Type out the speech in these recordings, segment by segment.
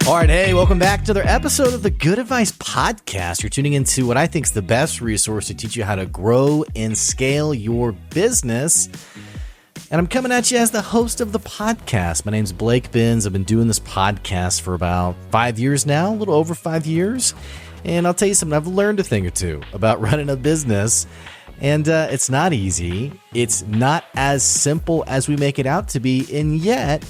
All right, hey, welcome back to another episode of the Good Advice Podcast. You're tuning into what I think is the best resource to teach you how to grow and scale your business. And I'm coming at you as the host of the podcast. My name's Blake Benz. I've been doing this podcast for about 5 years now, a little over 5 years. And I'll tell you something, I've learned a thing or two about running a business. And it's not easy. It's not as simple as we make it out to be. And yet,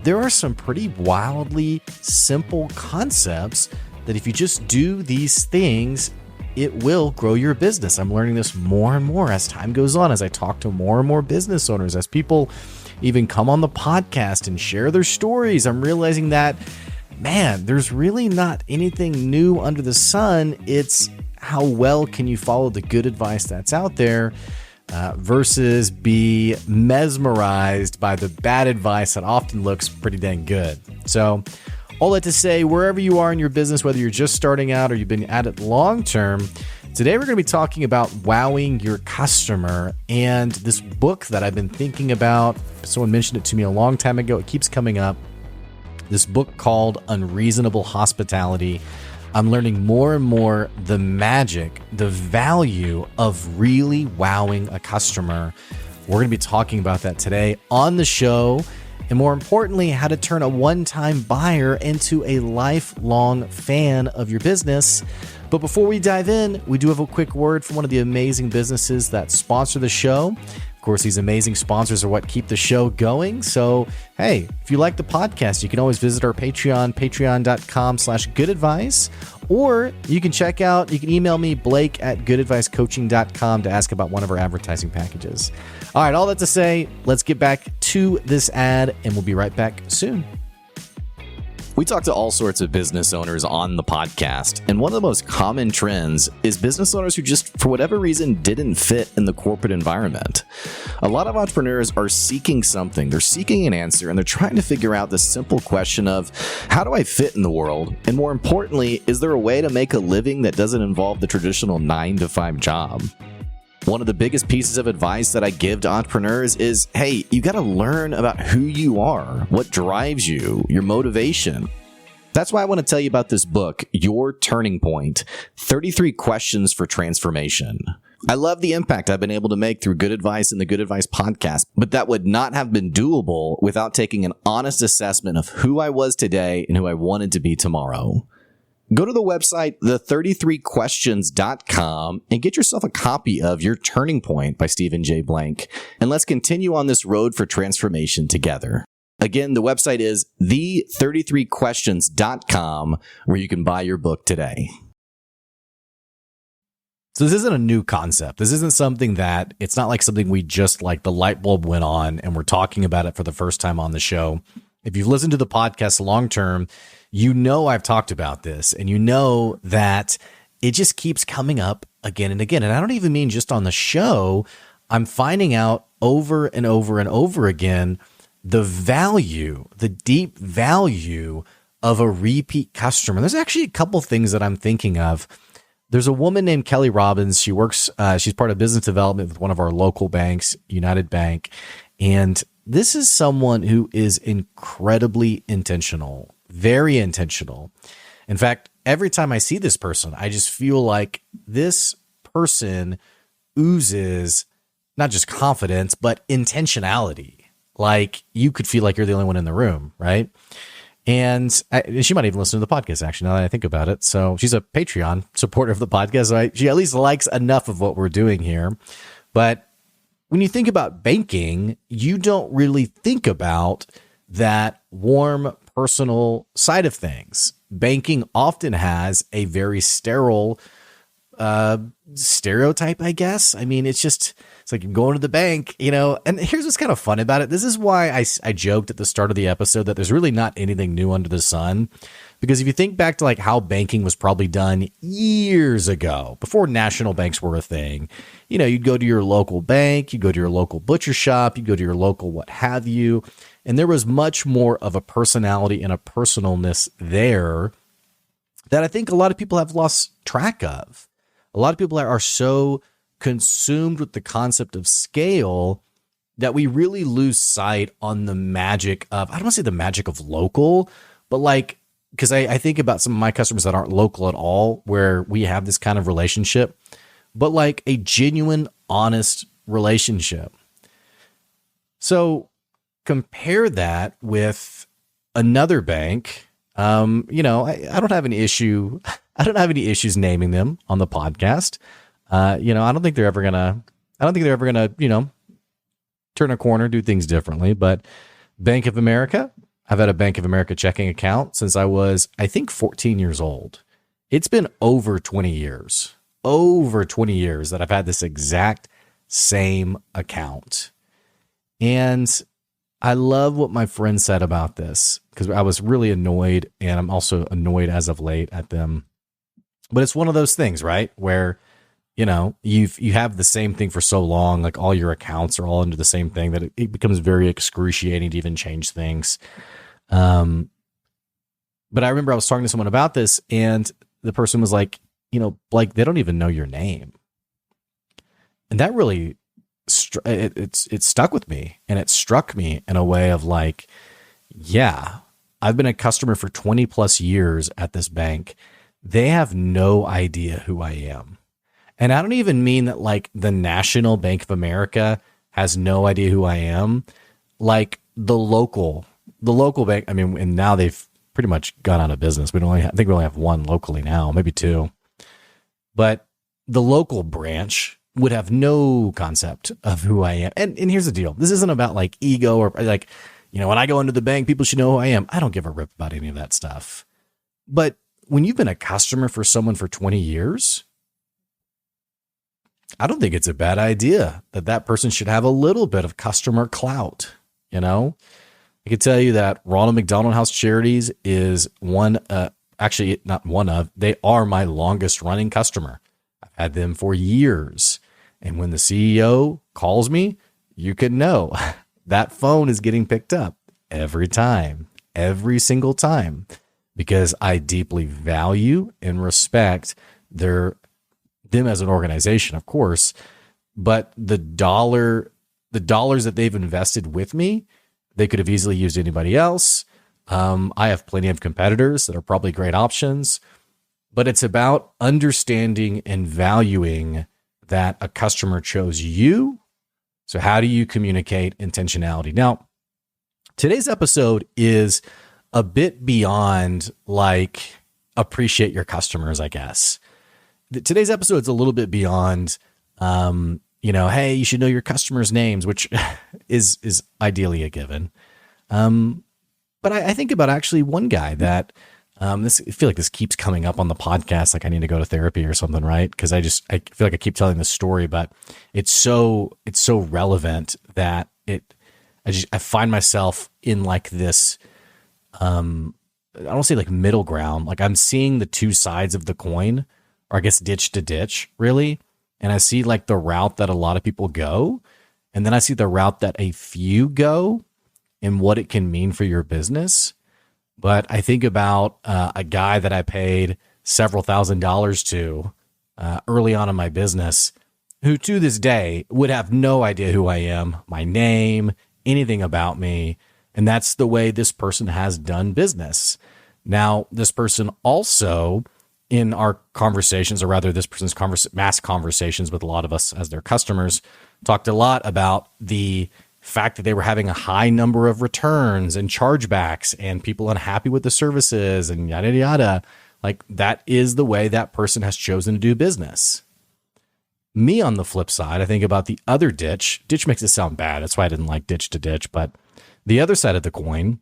there are some pretty wildly simple concepts that if you just do these things, it will grow your business. I'm learning this more and more as time goes on, as I talk to more and more business owners, as people even come on the podcast and share their stories. I'm realizing that, man, there's really not anything new under the sun. It's how well can you follow the good advice that's out there versus be mesmerized by the bad advice that often looks pretty dang good. So all that to say, wherever you are in your business, whether you're just starting out or you've been at it long term, today we're going to be talking about wowing your customer and this book that I've been thinking about. Someone mentioned it to me a long time ago. It keeps coming up. This book called Unreasonable Hospitality. I'm learning more and more the magic, the value of really wowing a customer. We're going to be talking about that today on the show. And more importantly, how to turn a one-time buyer into a lifelong fan of your business. But before we dive in, we do have a quick word from one of the amazing businesses that sponsor the show. Of course, these amazing sponsors are what keep the show going. So, hey, if you like the podcast, you can always visit our Patreon, patreon.com/goodadvice. Or you can email me, blake@goodadvicecoaching.com to ask about one of our advertising packages. All right, all that to say, let's get back to this ad and we'll be right back soon. We talk to all sorts of business owners on the podcast, and one of the most common trends is business owners who just, for whatever reason, didn't fit in the corporate environment. A lot of entrepreneurs are seeking something, they're seeking an answer, and they're trying to figure out the simple question of, how do I fit in the world? And more importantly, is there a way to make a living that doesn't involve the traditional 9-to-5 job? One of the biggest pieces of advice that I give to entrepreneurs is, hey, you got to learn about who you are, what drives you, your motivation. That's why I want to tell you about this book, Your Turning Point, 33 Questions for Transformation. I love the impact I've been able to make through Good Advice and the Good Advice podcast, but that would not have been doable without taking an honest assessment of who I was today and who I wanted to be tomorrow. Go to the website, the33questions.com, and get yourself a copy of Your Turning Point by Stephen J. Blank, and let's continue on this road for transformation together. Again, the website is the33questions.com, where you can buy your book today. So this isn't a new concept. This isn't something that, it's not like something we just like the light bulb went on and we're talking about it for the first time on the show. If you've listened to the podcast long term, you know I've talked about this, and you know that it just keeps coming up again and again. And I don't even mean just on the show. I'm finding out over and over and over again the value, the deep value of a repeat customer. There's actually a couple things that I'm thinking of. There's a woman named Kelly Robbins. She works, she's part of business development with one of our local banks, United Bank. And this is someone who is incredibly intentional, very intentional. In fact, every time I see this person, I just feel like this person oozes not just confidence, but intentionality. Like you could feel like you're the only one in the room, right? And she might even listen to the podcast, actually, now that I think about it. So she's a Patreon supporter of the podcast. So she at least likes enough of what we're doing here. But when you think about banking, you don't really think about that warm, personal side of things. Banking often has a very sterile stereotype, I guess. I mean, it's like you're going to the bank, you know, and here's what's kind of fun about it. This is why I joked at the start of the episode that there's really not anything new under the sun. Because if you think back to like how banking was probably done years ago, before national banks were a thing, you know, you'd go to your local bank, you go to your local butcher shop, you go to your local what have you. And there was much more of a personality and a personalness there that I think a lot of people have lost track of. A lot of people are so consumed with the concept of scale that we really lose sight on the magic of, I don't want to say the magic of local, but like because I think about some of my customers that aren't local at all, where we have this kind of relationship, but like a genuine, honest relationship. So compare that with another bank. I don't have any issue. I don't have any issues naming them on the podcast. I don't think they're ever gonna, turn a corner, do things differently. But Bank of America, I've had a Bank of America checking account since I was, I think, 14 years old. It's been over 20 years that I've had this exact same account. And I love what my friend said about this, because I was really annoyed, and I'm also annoyed as of late at them. But it's one of those things, right? Where, you have the same thing for so long, like all your accounts are all under the same thing, that it becomes very excruciating to even change things. But I remember I was talking to someone about this, and the person was like, Blake, they don't even know your name. And that really, it stuck with me, and it struck me in a way of like, yeah, I've been a customer for 20 plus years at this bank. They have no idea who I am. And I don't even mean that like the National Bank of America has no idea who I am. Like the local bank. I mean, and now they've pretty much gone out of business. I think we only have one locally now, maybe two. But the local branch would have no concept of who I am. And here's the deal. This isn't about like ego or like, when I go into the bank, people should know who I am. I don't give a rip about any of that stuff. But when you've been a customer for someone for 20 years, I don't think it's a bad idea that person should have a little bit of customer clout. I can tell you that Ronald McDonald House Charities is they are my longest running customer. I've had them for years. And when the CEO calls me, you can know that phone is getting picked up every single time, because I deeply value and respect them as an organization, of course, but the dollars that they've invested with me, they could have easily used anybody else. I have plenty of competitors that are probably great options, but it's about understanding and valuing that a customer chose you. So how do you communicate intentionality? Now, today's episode is a bit beyond like appreciate your customers, I guess. Today's episode is a little bit beyond, hey, you should know your customers' names, which is ideally a given. But I think about actually one guy that I feel like this keeps coming up on the podcast. Like I need to go to therapy or something, right? Because I feel like I keep telling this story, but it's so relevant that I find myself in like this. I don't say like middle ground. Like I'm seeing the two sides of the coin, or I guess ditch to ditch, really. And I see like the route that a lot of people go, and then I see the route that a few go and what it can mean for your business. But I think about a guy that I paid several $1,000s to early on in my business, who to this day would have no idea who I am, my name, anything about me. And that's the way this person has done business. Now, this person also, in our conversations, or rather this person's mass conversations with a lot of us as their customers, talked a lot about the fact that they were having a high number of returns and chargebacks and people unhappy with the services and yada, yada. Like that is the way that person has chosen to do business. Me, on the flip side, I think about the other ditch. Ditch makes it sound bad. That's why I didn't like ditch to ditch. But the other side of the coin,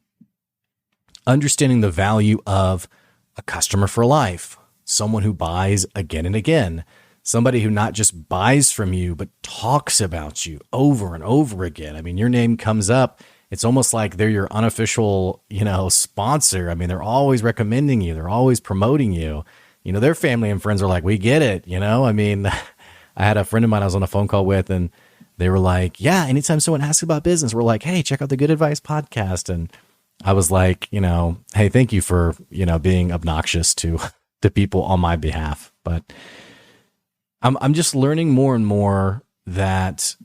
understanding the value of a customer for life, someone who buys again and again, somebody who not just buys from you, but talks about you over and over again. I mean, your name comes up. It's almost like they're your unofficial, sponsor. I mean, they're always recommending you. They're always promoting you. Their family and friends are like, we get it. I mean, I had a friend of mine I was on a phone call with, and they were like, yeah, anytime someone asks about business, we're like, hey, check out the Good Advice podcast. And I was like, hey, thank you for, being obnoxious to people on my behalf. But I'm just learning more and more that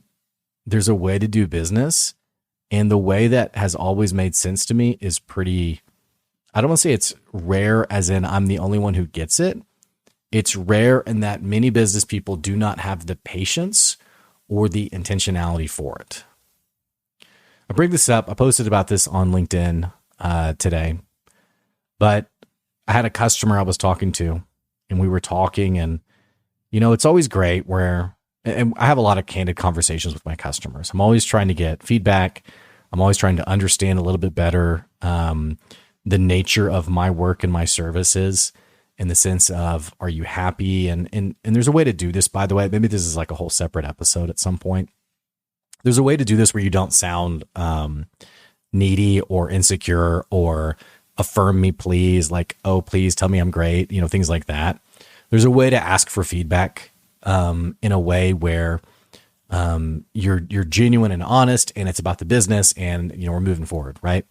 there's a way to do business, and the way that has always made sense to me is pretty I don't want to say it's rare as in I'm the only one who gets it. It's rare in that many business people do not have the patience or the intentionality for it. I bring this up. I posted about this on LinkedIn today, but I had a customer I was talking to, and we were talking, and it's always great and I have a lot of candid conversations with my customers. I'm always trying to get feedback. I'm always trying to understand a little bit better the nature of my work and my services, in the sense of, are you happy? And there's a way to do this, by the way. Maybe this is like a whole separate episode at some point. There's a way to do this where you don't sound needy or insecure or affirm me, please. Like, oh, please tell me I'm great. Things like that. There's a way to ask for feedback in a way where you're genuine and honest, and it's about the business, and we're moving forward, right?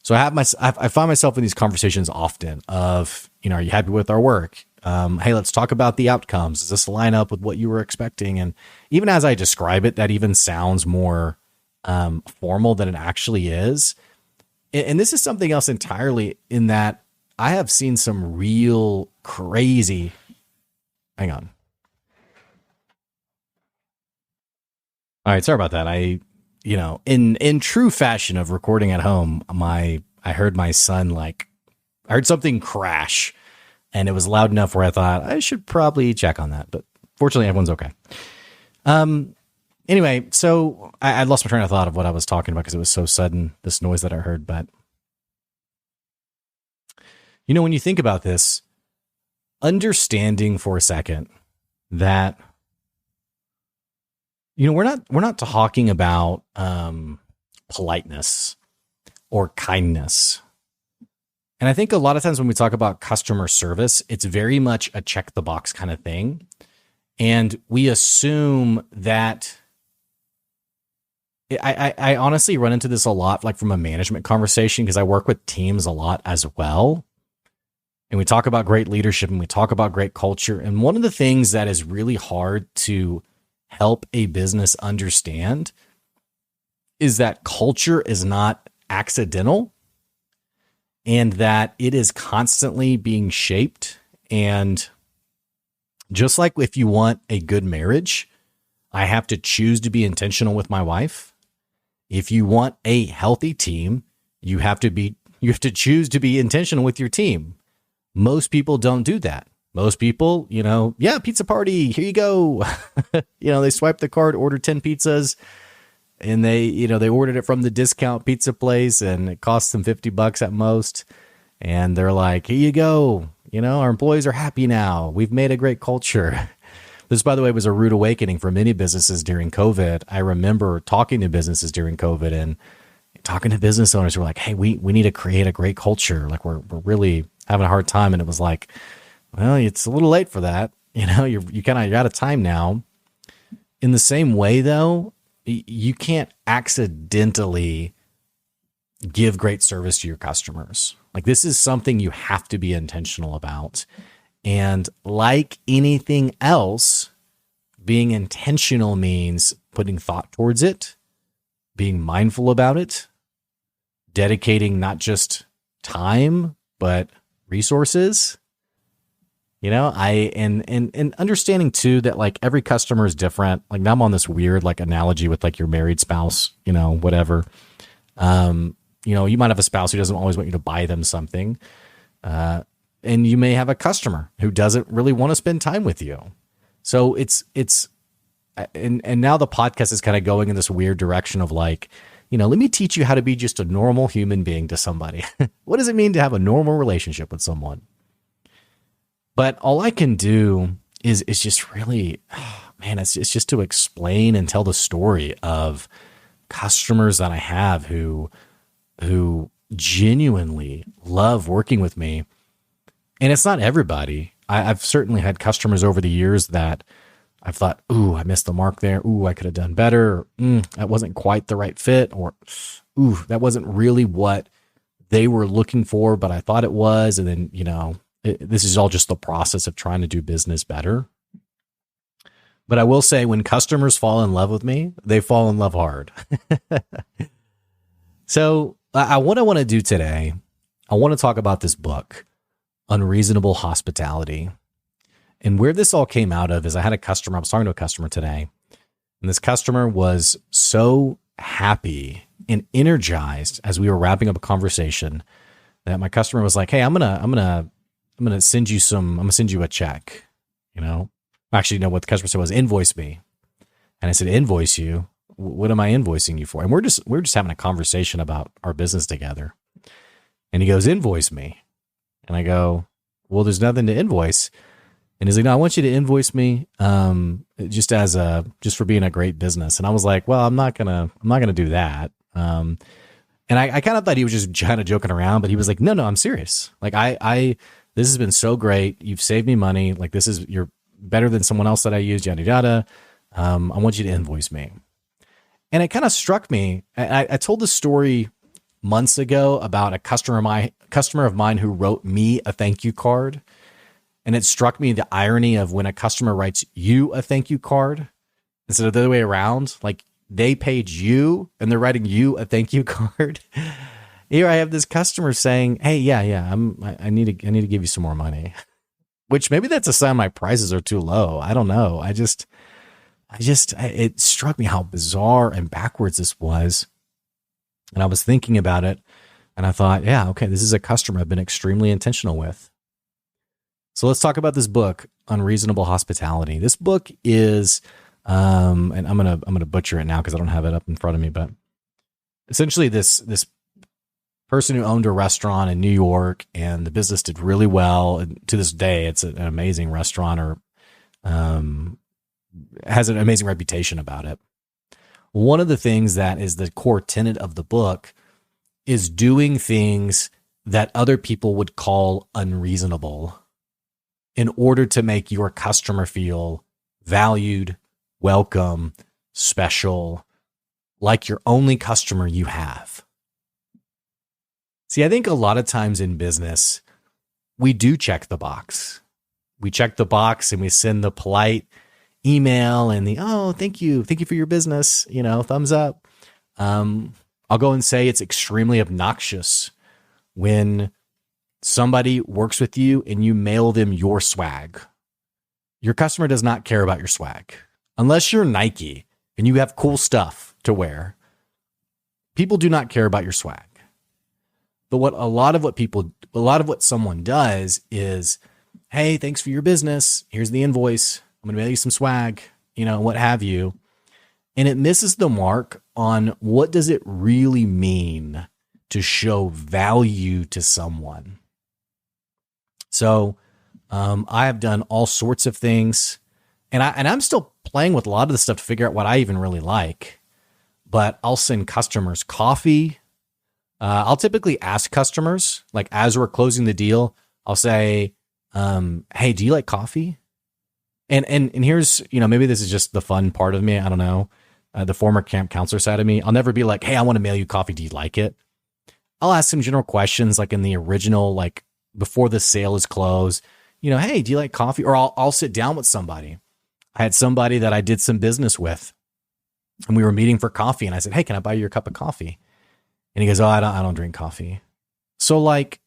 So I find myself in these conversations often of, are you happy with our work? Hey, let's talk about the outcomes. Does this line up with what you were expecting? And even as I describe it, that even sounds more formal than it actually is. And this is something else entirely, in that I have seen some real crazy. Hang on. All right, sorry about that. In true fashion of recording at home, I heard my son, I heard something crash, and it was loud enough where I thought I should probably check on that. But fortunately, everyone's okay. Anyway, so I lost my train of thought of what I was talking about because it was so sudden, this noise that I heard. But when you think about this, understanding for a second that we're not talking about politeness or kindness. And I think a lot of times when we talk about customer service, it's very much a check the box kind of thing. And we assume that I honestly run into this a lot, from a management conversation, because I work with teams a lot as well. And we talk about great leadership, and we talk about great culture. And one of the things that is really hard to help a business understand is that culture is not accidental, and that it is constantly being shaped. And just like if you want a good marriage, I have to choose to be intentional with my wife. If you want a healthy team, you have to choose to be intentional with your team. Most people don't do that. Most people, pizza party, here you go. They swipe the card, order 10 pizzas, and they ordered it from the discount pizza place, and it costs them $50 at most. And they're like, here you go. Our employees are happy now. We've made a great culture. This, by the way, was a rude awakening for many businesses during COVID. I remember talking to businesses during COVID and talking to business owners who were like, hey, we need to create a great culture. We're really having a hard time. And it was like, well, it's a little late for that. You're out of time now. In the same way, though, you can't accidentally give great service to your customers. This is something you have to be intentional about. And like anything else, being intentional means putting thought towards it, being mindful about it, dedicating not just time, but resources. And understanding too that every customer is different. Now I'm on this weird analogy with your married spouse, whatever. You might have a spouse who doesn't always want you to buy them something. And you may have a customer who doesn't really want to spend time with you. So and now the podcast is kind of going in this weird direction of let me teach you how to be just a normal human being to somebody. What does it mean to have a normal relationship with someone? But all I can do is just really, it's just to explain and tell the story of customers that I have who genuinely love working with me. And it's not everybody. I've certainly had customers over the years that I've thought, ooh, I missed the mark there. Ooh, I could have done better. That wasn't quite the right fit. Or, ooh, that wasn't really what they were looking for, but I thought it was. And then, this is all just the process of trying to do business better. But I will say, when customers fall in love with me, they fall in love hard. So what I want to do today I want to talk about this book, Unreasonable Hospitality. And where this all came out of is I was talking to a customer today, and this customer was so happy and energized as we were wrapping up a conversation that my customer was like, "Hey, I'm gonna send you a check." Actually, no, what the customer said was, "Invoice me." And I said, "Invoice you? What am I invoicing you for?" And we're just having a conversation about our business together. And he goes, "Invoice me." And I go, "Well, there's nothing to invoice." And he's like, "No, I want you to invoice me, just for being a great business." And I was like, "Well, I'm not gonna do that." And I kind of thought he was just kind of joking around, but he was like, "No, I'm serious. Like this has been so great. You've saved me money. Like you're better than someone else that I used, yada, yada. I want you to invoice me." And it kind of struck me. I told this story months ago about a customer of mine who wrote me a thank you card. And it struck me the irony of when a customer writes you a thank you card instead of the other way around, like they paid you and they're writing you a thank you card. Here I have this customer saying, "Hey, yeah, I need to give you some more money," which maybe that's a sign my prices are too low. I don't know. It struck me how bizarre and backwards this was. And I was thinking about it and I thought, yeah, okay, this is a customer I've been extremely intentional with. So let's talk about this book, Unreasonable Hospitality. This book is, and I'm gonna butcher it now because I don't have it up in front of me, but essentially this person who owned a restaurant in New York, and the business did really well. And to this day, it's an amazing restaurant, or has an amazing reputation about it. One of the things that is the core tenet of the book is doing things that other people would call unreasonable in order to make your customer feel valued, welcome, special, like your only customer you have. See, I think a lot of times in business, we do check the box. We check the box and we send the polite email and "Oh, thank you for your business, thumbs up." I'll go and say it's extremely obnoxious when somebody works with you and you mail them your swag. Your customer does not care about your swag. Unless you're Nike and you have cool stuff to wear, people do not care about your swag. But a lot of what someone does is, "Hey, thanks for your business. Here's the invoice. I'm going to mail you some swag," what have you. And it misses the mark on what does it really mean to show value to someone. So I have done all sorts of things, and I'm still playing with a lot of the stuff to figure out what I even really like. But I'll send customers coffee. I'll typically ask customers, like as we're closing the deal, I'll say, "Hey, do you like coffee?" And here's, maybe this is just the fun part of me. I don't know. The former camp counselor side of me. I'll never be like, "Hey, I want to mail you coffee. Do you like it?" I'll ask some general questions, like in the original, like before the sale is closed, "Hey, do you like coffee?" Or I'll sit down with somebody. I had somebody that I did some business with, and we were meeting for coffee, and I said, "Hey, can I buy you a cup of coffee?" And he goes, "Oh, I don't drink coffee." So like,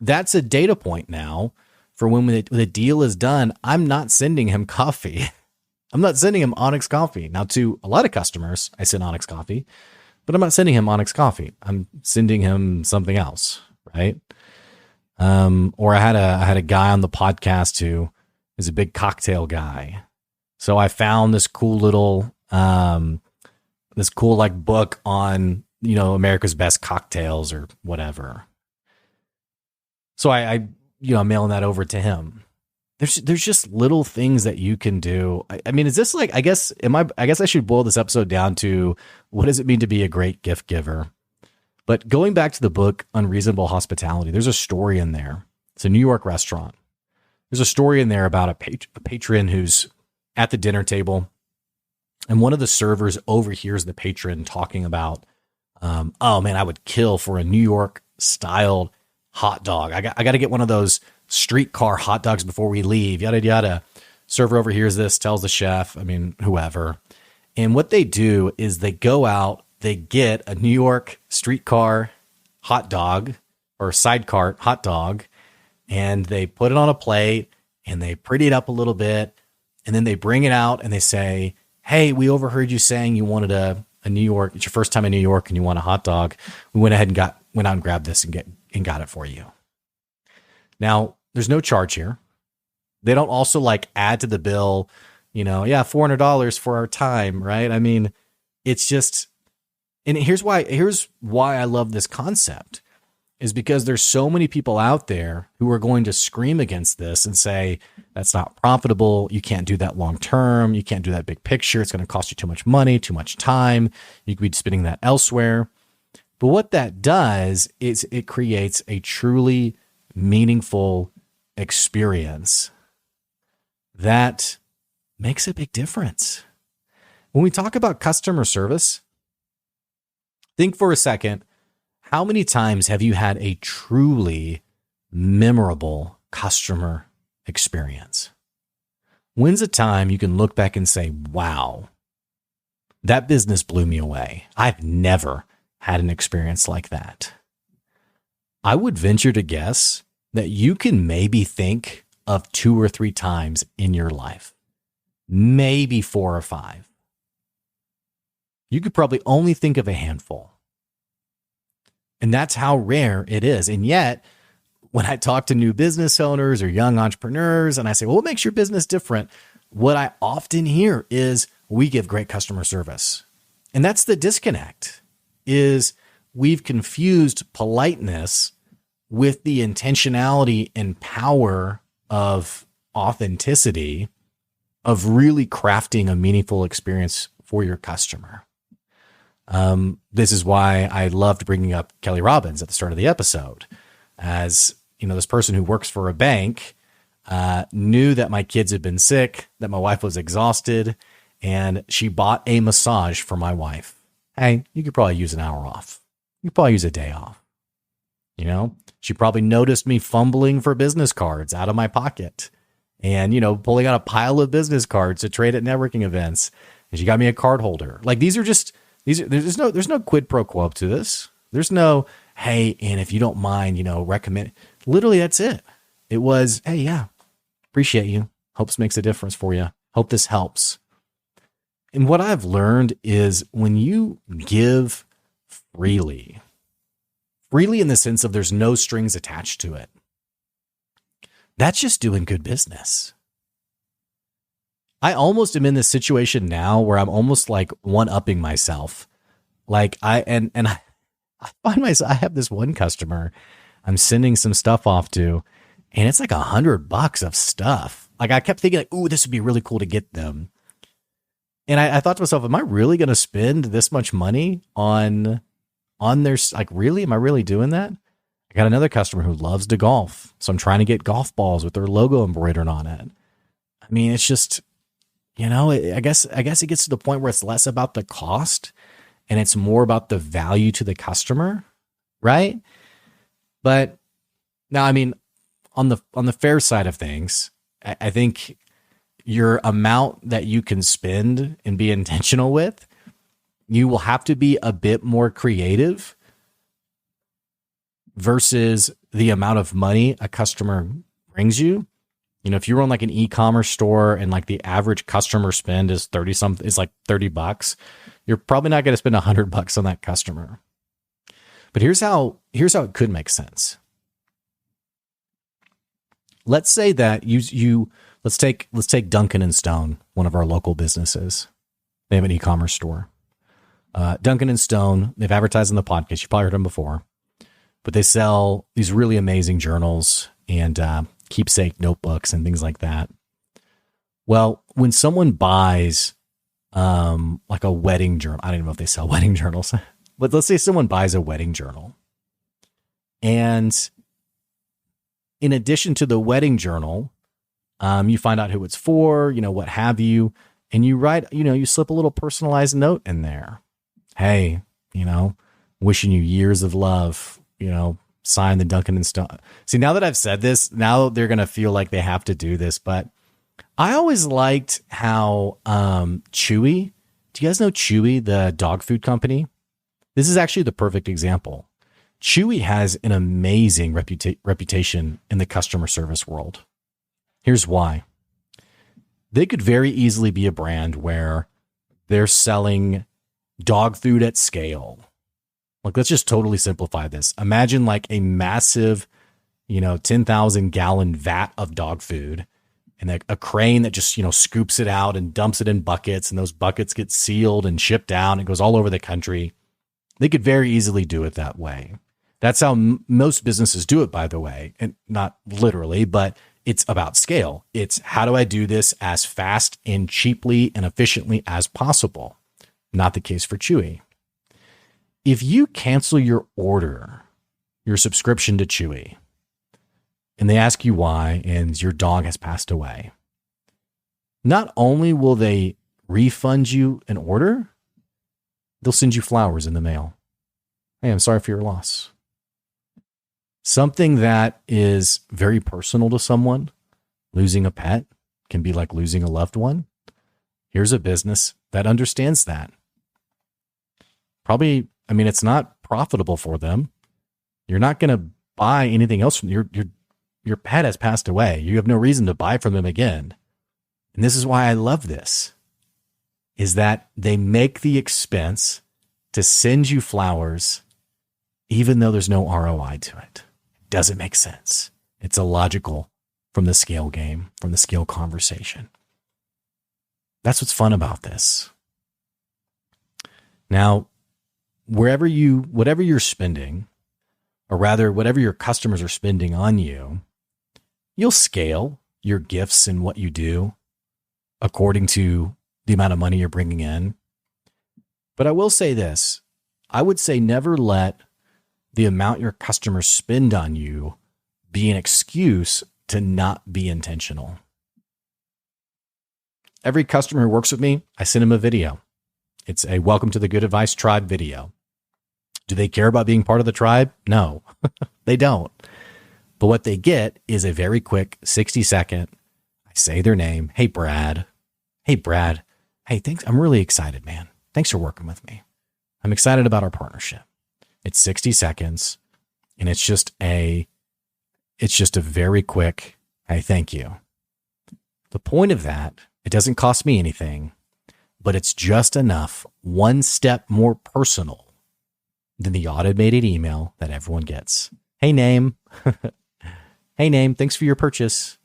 that's a data point now for when the deal is done. I'm not sending him coffee. I'm not sending him Onyx coffee. Now, to a lot of customers, I send Onyx coffee, but I'm not sending him Onyx coffee. I'm sending him something else, right? Or I had a guy on the podcast who is a big cocktail guy. So I found this cool little, like book on, America's best cocktails or whatever. So I'm mailing that over to him. There's just little things that you can do. I mean, is this like, I guess I should boil this episode down to what does it mean to be a great gift giver? But going back to the book, Unreasonable Hospitality, there's a story in there. It's a New York restaurant. There's a story in there about a patron who's at the dinner table, and one of the servers overhears the patron talking about, "Oh man, I would kill for a New York styled hot dog. I got to get one of those streetcar hot dogs before we leave, yada, yada." Server overhears this, tells the chef, whoever. And what they do is they go out, they get a New York streetcar hot dog, or side cart hot dog, and they put it on a plate and they pretty it up a little bit. And then they bring it out and they say, hey, we overheard you saying you wanted a New York. It's your first time in New York and you want a hot dog. We went ahead and went out and grabbed this and got it for you. Now, there's no charge here. They don't also like add to the bill, $400 for our time, right? I mean, it's just, and here's why I love this concept, is because there's so many people out there who are going to scream against this and say, that's not profitable. You can't do that long term. You can't do that big picture. It's going to cost you too much money, too much time. You could be spending that elsewhere. But what that does is it creates a truly meaningful experience that makes a big difference. When we talk about customer service, think for a second, how many times have you had a truly memorable customer experience? When's a time you can look back and say, wow, that business blew me away. I've never had an experience like that. I would venture to guess that you can maybe think of 2 or 3 times in your life, maybe 4 or 5. You could probably only think of a handful. And that's how rare it is. And yet, when I talk to new business owners or young entrepreneurs and I say, well, what makes your business different? What I often hear is we give great customer service. And that's the disconnect, is we've confused politeness with the intentionality and power of authenticity, of really crafting a meaningful experience for your customer. This is why I loved bringing up Kelly Robbins at the start of the episode. As this person who works for a bank knew that my kids had been sick, that my wife was exhausted, and she bought a massage for my wife. Hey, you could probably use an hour off. You could probably use a day off. She probably noticed me fumbling for business cards out of my pocket and, pulling out a pile of business cards to trade at networking events. And she got me a card holder. Like there's no quid pro quo to this. There's no, hey, and if you don't mind, recommend. Literally, that's it. It was, hey, yeah, appreciate you. Hope this makes a difference for you. Hope this helps. And what I've learned is when you give freely in the sense of there's no strings attached to it, that's just doing good business. I almost am in this situation now where I'm almost like one-upping myself. Like I find myself, I have this one customer I'm sending some stuff off to, and it's like $100 of stuff. Like I kept thinking like, ooh, this would be really cool to get them. And I thought to myself, am I really going to spend this much money on their, like, really? Am I really doing that? I got another customer who loves to golf. So I'm trying to get golf balls with their logo embroidered on it. I mean, it's just, I guess it gets to the point where it's less about the cost and it's more about the value to the customer. Right. But now, I mean, on the fair side of things, I think your amount that you can spend and be intentional with, you will have to be a bit more creative versus the amount of money a customer brings you. If you run like an e-commerce store and like the average customer spend is like $30, you're probably not going to spend $100 on that customer. But here's how it could make sense. Let's say that let's take Duncan and Stone, one of our local businesses. They have an e-commerce store. Duncan and Stone, they've advertised on the podcast. You probably heard them before, but they sell these really amazing journals and keepsake notebooks and things like that. Well, when someone buys like a wedding journal, I don't even know if they sell wedding journals, but let's say someone buys a wedding journal, and in addition to the wedding journal, you find out who it's for, what have you, and you write, you slip a little personalized note in there. Hey, wishing you years of love, sign the Duncan and Stone. See, now that I've said this, now they're going to feel like they have to do this, but I always liked how Chewy, do you guys know Chewy, the dog food company? This is actually the perfect example. Chewy has an amazing reputation in the customer service world. Here's why. They could very easily be a brand where they're selling dog food at scale. Like, let's just totally simplify this. Imagine like a massive, 10,000 gallon vat of dog food and a crane that just, scoops it out and dumps it in buckets, and those buckets get sealed and shipped out. It goes all over the country. They could very easily do it that way. That's how most businesses do it, by the way, and not literally, but it's about scale. It's how do I do this as fast and cheaply and efficiently as possible? Not the case for Chewy. If you cancel your order, your subscription to Chewy, and they ask you why, and your dog has passed away, not only will they refund you an order, they'll send you flowers in the mail. Hey, I'm sorry for your loss. Something that is very personal to someone, losing a pet, can be like losing a loved one. Here's a business that understands that. Probably, it's not profitable for them. You're not going to buy anything else from your pet has passed away. You have no reason to buy from them again. And this is why I love this, is that they make the expense to send you flowers, even though there's no ROI to it. It doesn't make sense. It's illogical from the scale game, from the scale conversation. That's what's fun about this. Now, whatever you're spending, or rather whatever your customers are spending on you, you'll scale your gifts and what you do according to the amount of money you're bringing in. But I will say this, I would say never let the amount your customers spend on you be an excuse to not be intentional. Every customer who works with me, I send them a video. It's a Welcome to the Good Advice Tribe video. Do they care about being part of the tribe? No, they don't. But what they get is a very quick 60-second, I say their name. Hey, Brad. Hey, Brad. Hey, thanks. I'm really excited, man. Thanks for working with me. I'm excited about our partnership. It's 60 seconds, and it's just a very quick, hey, thank you. The point of that, it doesn't cost me anything, but it's just enough, one step more personal than the automated email that everyone gets. Hey, name. Hey, name. Thanks for your purchase.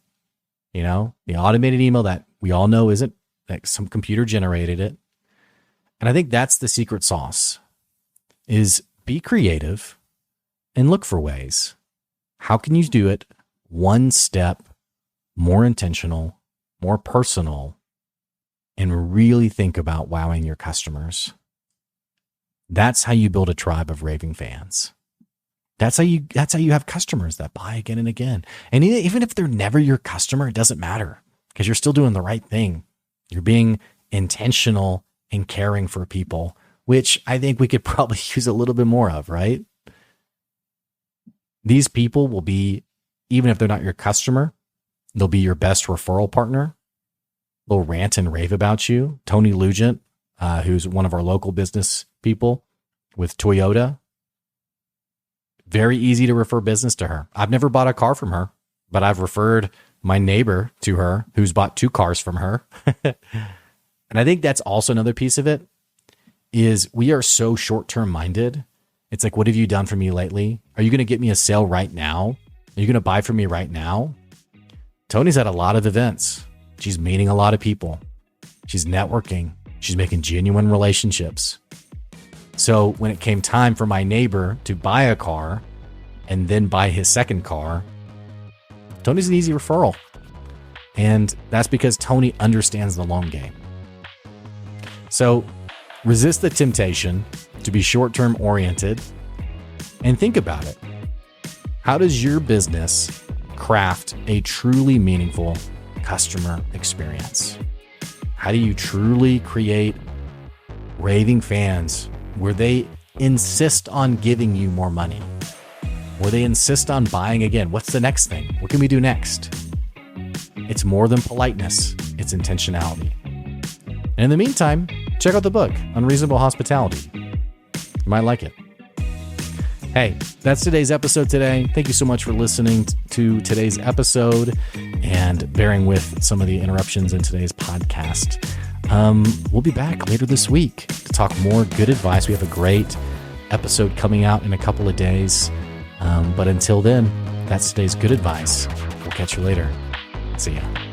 The automated email that we all know isn't, that some computer generated it. And I think that's the secret sauce, is be creative and look for ways. How can you do it one step more intentional, more personal, and really think about wowing your customers? That's how you build a tribe of raving fans. That's how you have customers that buy again and again. And even if they're never your customer, it doesn't matter, because you're still doing the right thing. You're being intentional and caring for people, which I think we could probably use a little bit more of, right? These people will be, even if they're not your customer, they'll be your best referral partner. They'll rant and rave about you. Tony Lugent, who's one of our local business people with Toyota, very easy to refer business to her. I've never bought a car from her, but I've referred my neighbor to her who's bought 2 cars from her. And I think that's also another piece of it, is we are so short-term minded. It's like, what have you done for me lately? Are you going to get me a sale right now? Are you going to buy from me right now? Tony's at a lot of events. She's meeting a lot of people. She's networking. She's making genuine relationships. So when it came time for my neighbor to buy a car and then buy his second car, Tony's an easy referral. And that's because Tony understands the long game. So resist the temptation to be short-term oriented and think about it. How does your business craft a truly meaningful customer experience? How do you truly create raving fans where they insist on giving you more money, where they insist on buying again? What's the next thing? What can we do next? It's more than politeness. It's intentionality. And in the meantime, check out the book, Unreasonable Hospitality. You might like it. Hey, that's today's episode today. Thank you so much for listening to today's episode and bearing with some of the interruptions in today's podcast. We'll be back later this week to talk more good advice. We have a great episode coming out in a couple of days. But until then, that's today's good advice. We'll catch you later. See ya.